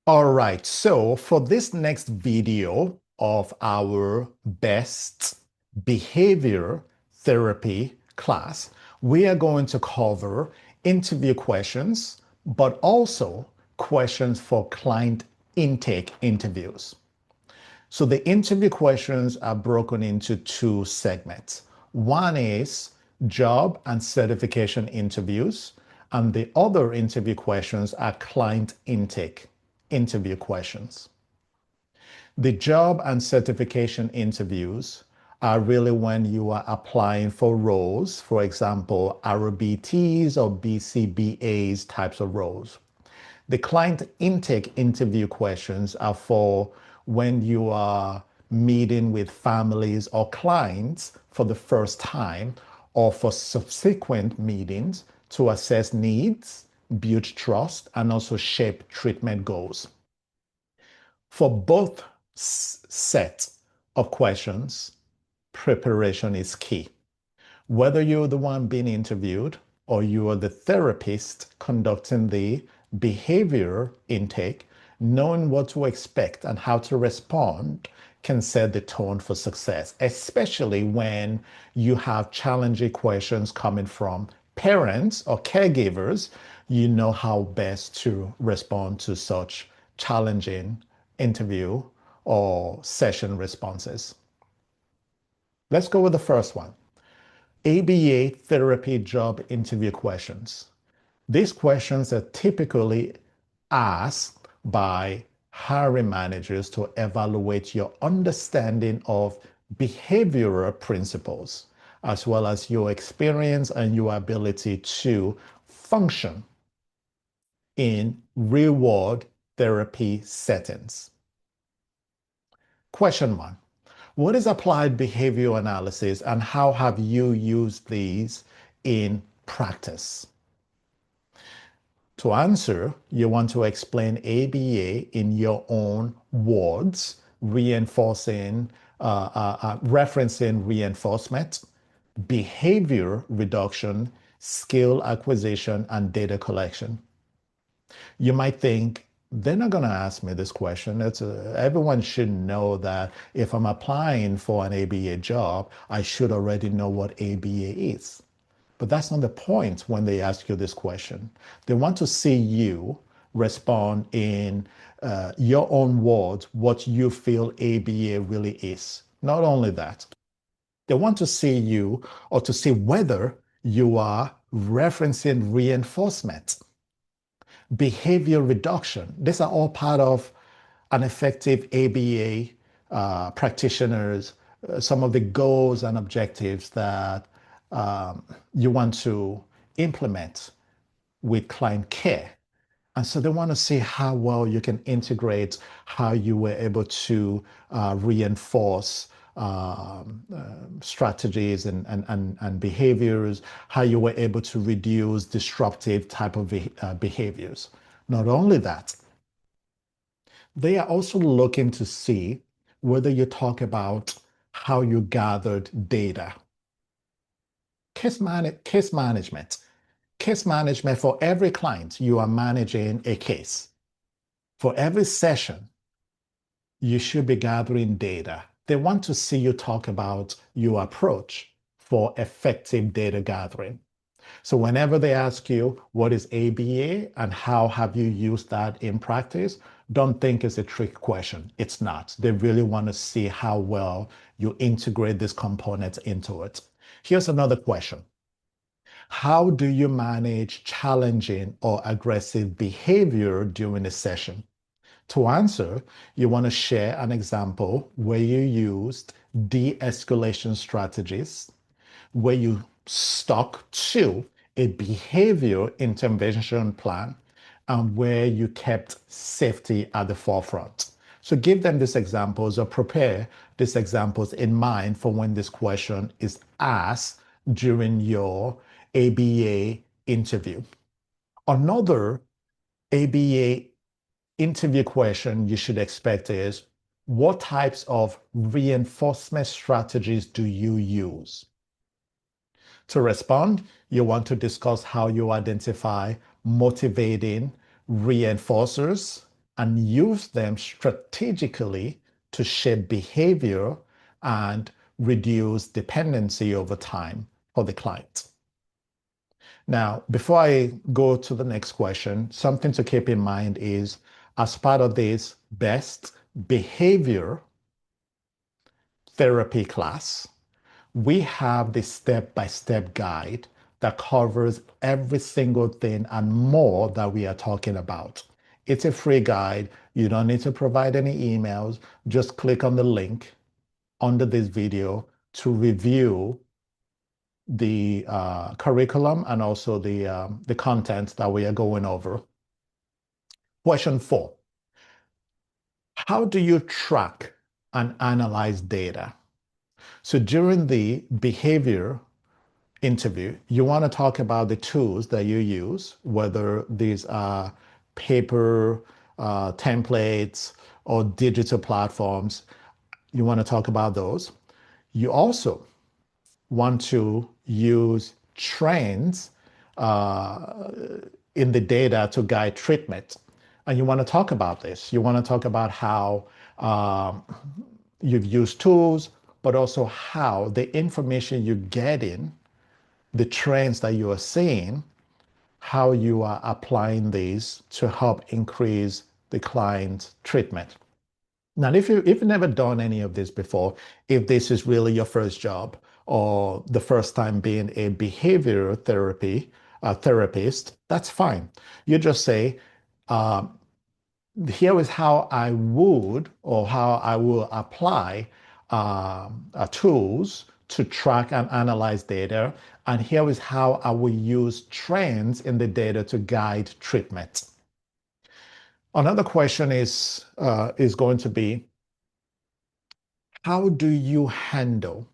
All right, so for this next video of our best behavior therapy class, we are going to cover interview questions, but also questions for client intake interviews. So the interview questions are broken into two segments. One is job and certification interviews, and the other interview questions are client intake interview questions. The job and certification interviews are really when you are applying for roles, for example, RBTs or BCBAs types of roles. The client intake interview questions are for when you are meeting with families or clients for the first time or for subsequent meetings to assess needs, build trust, and also shape treatment goals. For both sets of questions, preparation is key. Whether you're the one being interviewed or you are the therapist conducting the behavior intake, knowing what to expect and how to respond can set the tone for success, especially when you have challenging questions coming from parents or caregivers. You know how best to respond to such challenging interview or session responses. Let's go with the first one. ABA therapy job interview questions. These questions are typically asked by hiring managers to evaluate your understanding of behavioral principles, as well as your experience and your ability to function in real-world therapy settings. Question one. What is applied behavior analysis and how have you used these in practice? To answer, you want to explain ABA in your own words, referencing reinforcement, behavior reduction, skill acquisition, and data collection. You might think, they're not going to ask me this question. Everyone should know that if I'm applying for an ABA job, I should already know what ABA is. But that's not the point when they ask you this question. They want to see you respond in your own words what you feel ABA really is. Not only that, they want to see you or to see whether you are referencing reinforcement, behavior reduction. These are all part of an effective ABA practitioners, some of the goals and objectives that you want to implement with client care. And so they want to see how well you can integrate how you were able to reinforce strategies and behaviors, how you were able to reduce disruptive type of behaviors. Not only that, they are also looking to see whether you talk about how you gathered data. Case management. Case management, for every client, you are managing a case. For every session, you should be gathering data. They want to see you talk about your approach for effective data gathering. So whenever they ask you what is ABA and how have you used that in practice, don't think it's a trick question. It's not. They really want to see how well you integrate these components into it. Here's another question. How do you manage challenging or aggressive behavior during a session? To answer, you want to share an example where you used de-escalation strategies, where you stuck to a behavior intervention plan, and where you kept safety at the forefront. So give them these examples or prepare these examples in mind for when this question is asked during your ABA interview. Another ABA interview question you should expect is, what types of reinforcement strategies do you use? To respond, you want to discuss how you identify motivating reinforcers and use them strategically to shape behavior and reduce dependency over time for the client. Now, before I go to the next question, something to keep in mind is as part of this best behavior therapy class, we have the step-by-step guide that covers every single thing and more that we are talking about. It's a free guide. You don't need to provide any emails. Just click on the link under this video to review the curriculum and also the content that we are going over. Question 4. How do you track and analyze data? So during the behavior interview, you want to talk about the tools that you use, whether these are paper templates or digital platforms. You want to talk about those. You also want to use trends in the data to guide treatment. And you want to talk about this. You want to talk about how you've used tools, but also how the information you're getting, the trends that you are seeing, how you are applying these to help increase the client's treatment. Now, if you've never done any of this before, if this is really your first job or the first time being a behavior therapist, that's fine. You just say, here is how I would or how I will apply tools to track and analyze data. And here is how I will use trends in the data to guide treatment. Another question is going to be, how do you handle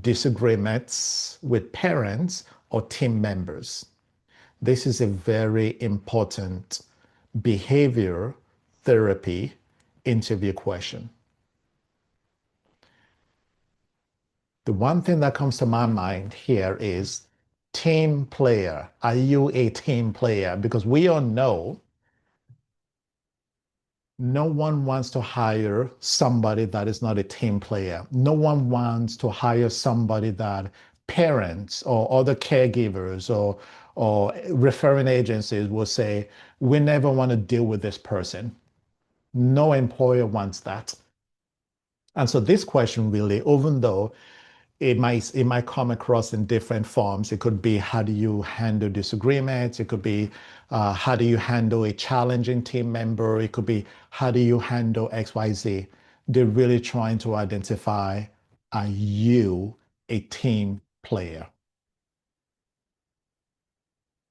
disagreements with parents or team members? This is a very important behavior therapy interview question. The one thing that comes to my mind here is team player. Are you a team player? Because we all know no one wants to hire somebody that is not a team player. No one wants to hire somebody that parents or other caregivers or referring agencies will say, we never want to deal with this person. No employer wants that. And so this question really, even though it might come across in different forms. It could be, how do you handle disagreements? It could be, how do you handle a challenging team member? It could be, how do you handle XYZ? They're really trying to identify, are you a team player?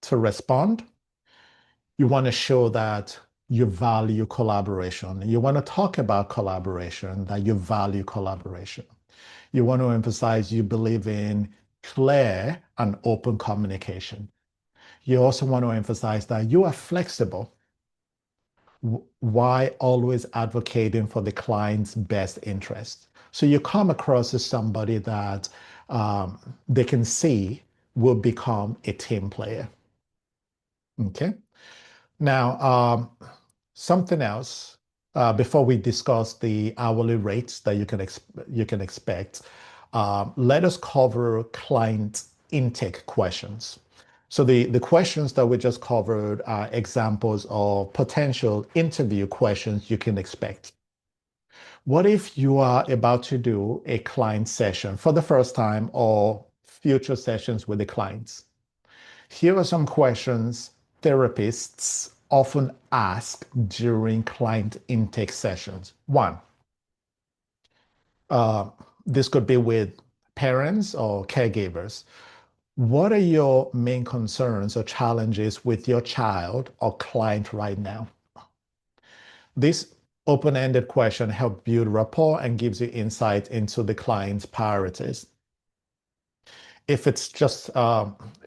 To respond, you want to show that you value collaboration. You want to talk about collaboration, that you value collaboration. You want to emphasize you believe in clear and open communication. You also want to emphasize that you are flexible. Why always advocating for the client's best interest? So you come across as somebody that they can see will become a team player. Okay. Now, something else before we discuss the hourly rates that you can expect, let us cover client intake questions. So the questions that we just covered are examples of potential interview questions you can expect. What if you are about to do a client session for the first time or future sessions with the clients? Here are some questions therapists often ask during client intake sessions. One, this could be with parents or caregivers. What are your main concerns or challenges with your child or client right now? This open-ended question helps build rapport and gives you insight into the client's priorities. If it's just,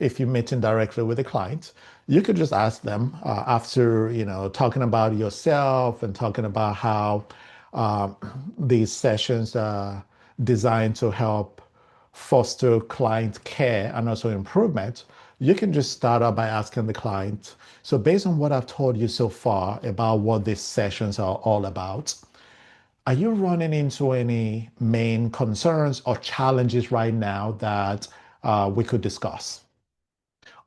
if you're meeting directly with the client, you could just ask them after, talking about yourself and talking about how these sessions are designed to help foster client care and also improvement. You can just start out by asking the client, so based on what I've told you so far about what these sessions are all about, are you running into any main concerns or challenges right now that we could discuss?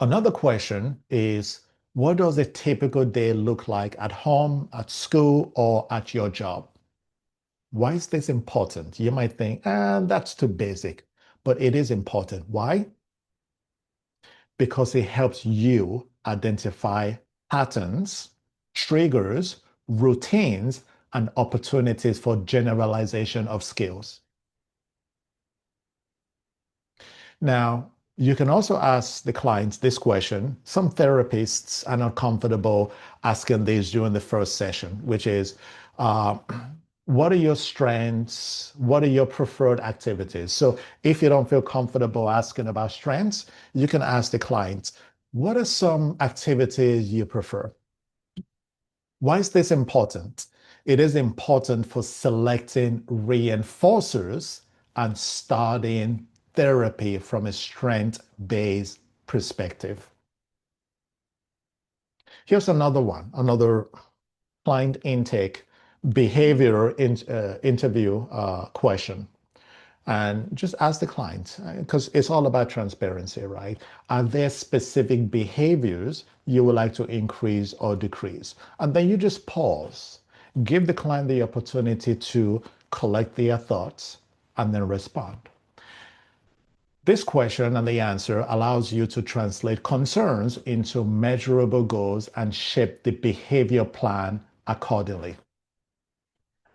Another question is, what does a typical day look like at home, at school, or at your job? Why is this important? You might think, that's too basic, but it is important. Why? Because it helps you identify patterns, triggers, routines, and opportunities for generalization of skills. Now, you can also ask the clients this question. Some therapists are not comfortable asking this during the first session, which is, uh, what are your strengths? What are your preferred activities? So if you don't feel comfortable asking about strengths, you can ask the clients, what are some activities you prefer? Why is this important? It is important for selecting reinforcers and starting therapy from a strength-based perspective. Here's another one, another client intake behavior interview question. And just ask the client, because it's all about transparency, right? Are there specific behaviors you would like to increase or decrease? And then you just pause, give the client the opportunity to collect their thoughts and then respond. This question and the answer allows you to translate concerns into measurable goals and shape the behavior plan accordingly.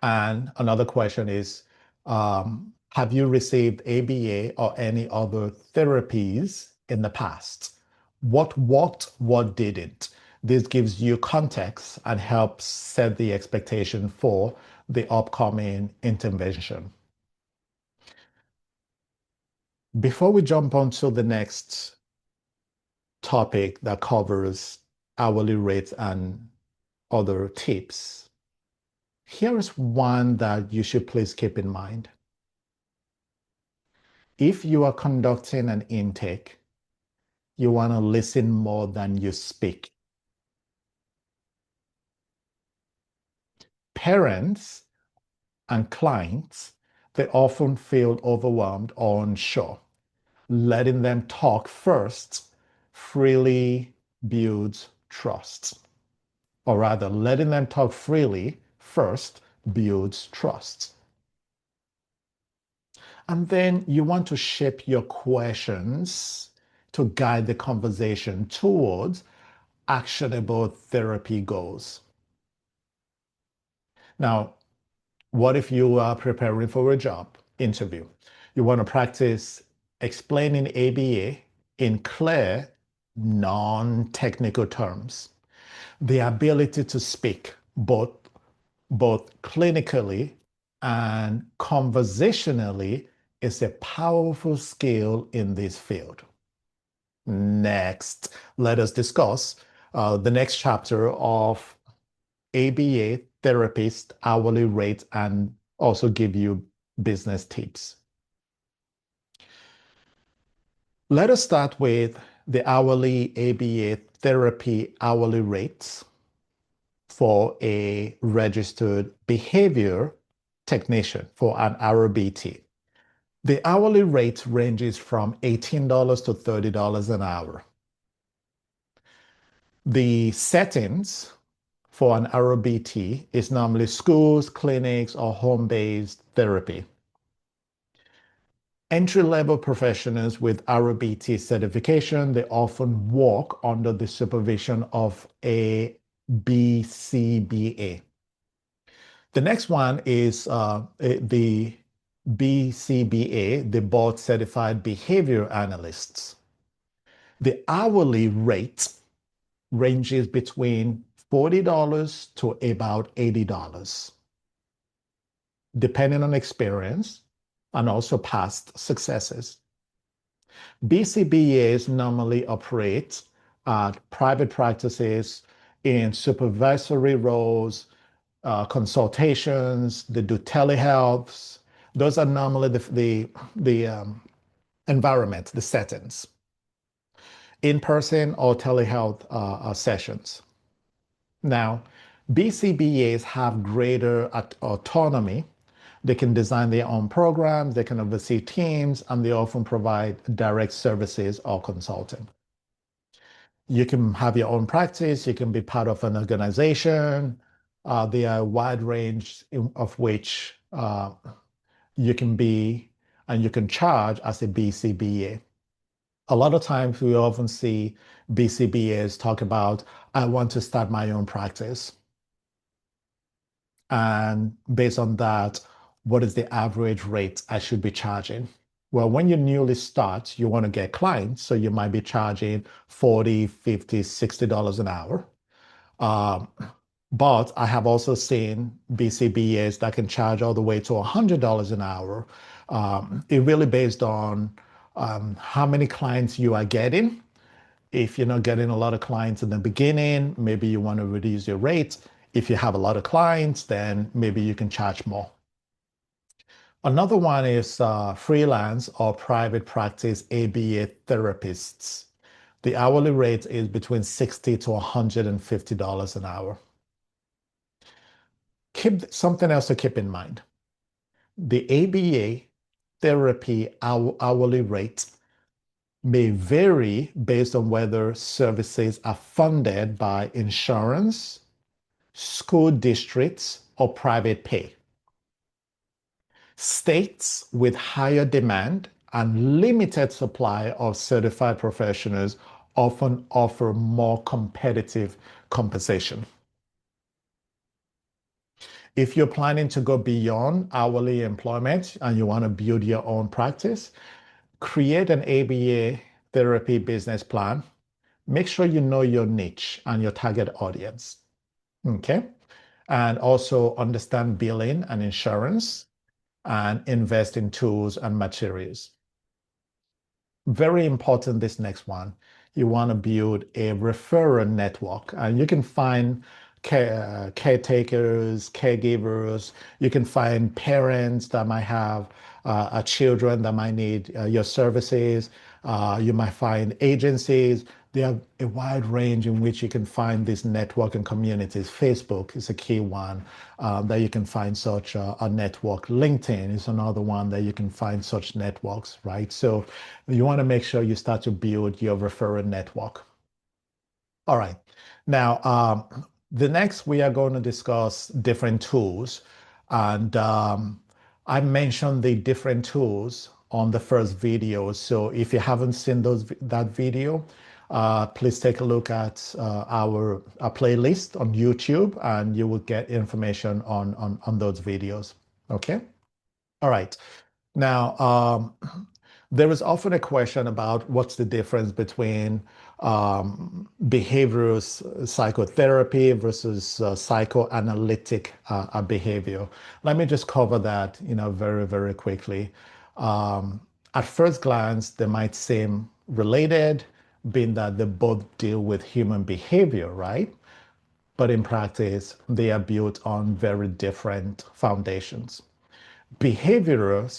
And another question is, have you received ABA or any other therapies in the past? What worked, what didn't? This gives you context and helps set the expectation for the upcoming intervention. Before we jump on to the next topic that covers hourly rates and other tips, here is one that you should please keep in mind. If you are conducting an intake, you want to listen more than you speak. Parents and clients, they often feel overwhelmed or unsure. Letting them talk first freely builds trust. Or rather, letting them talk freely first builds trust. And then you want to shape your questions to guide the conversation towards actionable therapy goals. Now, what if you are preparing for a job interview? You want to practice explaining ABA in clear, non-technical terms. The ability to speak both clinically and conversationally is a powerful skill in this field. Next, let us discuss the next chapter of ABA therapist hourly rate and also give you business tips. Let us start with the hourly ABA therapy hourly rates for a registered behavior technician for an RBT. The hourly rate ranges from $18 to $30 an hour. The settings for an RBT is normally schools, clinics, or home-based therapy. Entry-level professionals with RBT certification, they often work under the supervision of a BCBA. The next one is the BCBA, the Board Certified Behavior Analysts. The hourly rate ranges between $40 to about $80, depending on experience and also past successes. BCBAs normally operate at private practices in supervisory roles, consultations, they do telehealths. Those are normally the environment, the settings. in-person or telehealth sessions. Now, BCBAs have greater autonomy. They can design their own programs, they can oversee teams, and they often provide direct services or consulting. You can have your own practice, you can be part of an organization. There are a wide range of which you can be and you can charge as a BCBA. A lot of times we often see BCBAs talk about, I want to start my own practice. And based on that, what is the average rate I should be charging? Well, when you newly start, you want to get clients. So you might be charging $40, $50, $60 an hour. Um, but I have also seen BCBAs that can charge all the way to $100 an hour. It really based on how many clients you are getting. If you're not getting a lot of clients in the beginning, maybe you want to reduce your rate. If you have a lot of clients, then maybe you can charge more. Another one is freelance or private practice ABA therapists. The hourly rate is between $60 to $150 an hour. Keep something else to keep in mind. The ABA therapy hourly rate may vary based on whether services are funded by insurance, school districts, or private pay. States with higher demand and limited supply of certified professionals often offer more competitive compensation. If you're planning to go beyond hourly employment and you want to build your own practice, create an ABA therapy business plan. Make sure you know your niche and your target audience. Okay. And also understand billing and insurance and invest in tools and materials. Very important, this next one. You want to build a referral network, and you can find caretakers, caregivers. You can find parents that might have children that might need your services. You might find agencies. There are a wide range in which you can find these network and communities. Facebook is a key one that you can find such a network. LinkedIn is another one that you can find such networks, right? So you want to make sure you start to build your referral network. All right. Now, the next we are going to discuss different tools. And I mentioned the different tools on the first video. So if you haven't seen that video, please take a look at our playlist on YouTube and you will get information on those videos. Okay. All right. Now, there is often a question about what's the difference between behavioral psychotherapy versus psychoanalytic behavior. Let me just cover that, very, very quickly. At first glance, they might seem related, being that they both deal with human behavior, right? But in practice, they are built on very different foundations. Behavioral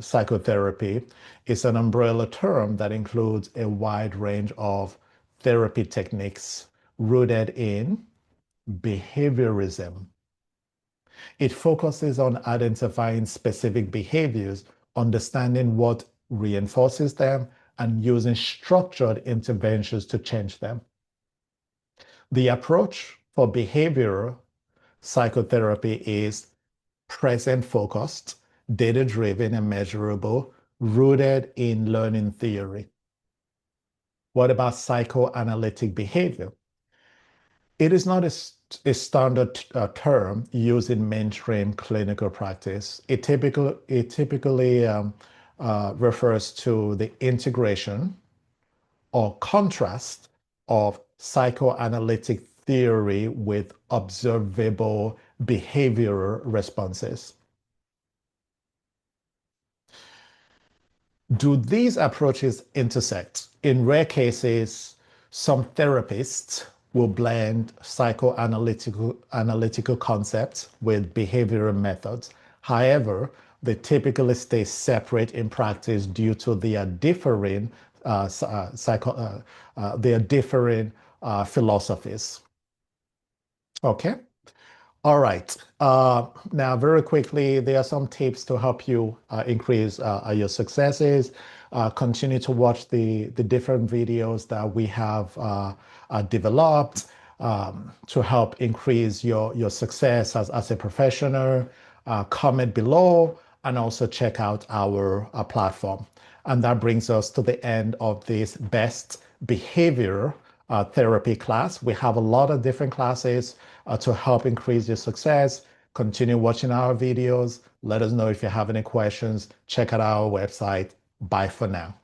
psychotherapy is an umbrella term that includes a wide range of therapy techniques rooted in behaviorism. It focuses on identifying specific behaviors, understanding what reinforces them, and using structured interventions to change them. The approach for behavioral psychotherapy is present-focused, data-driven, and measurable, rooted in learning theory. What about psychoanalytic behavior? It is not a standard term used in mainstream clinical practice. It typically refers to the integration or contrast of psychoanalytic theory with observable behavioral responses. Do these approaches intersect? In rare cases, some therapists will blend psychoanalytical concepts with behavioral methods. However, they typically stay separate in practice due to their differing their differing philosophies. Okay. All right. Now, very quickly, there are some tips to help you increase your successes. Continue to watch the different videos that we have developed to help increase your success as a professional. Comment below and also check out our platform. And that brings us to the end of this best behavior therapy class. We have a lot of different classes to help increase your success. Continue watching our videos. Let us know if you have any questions. Check out our website. Bye for now.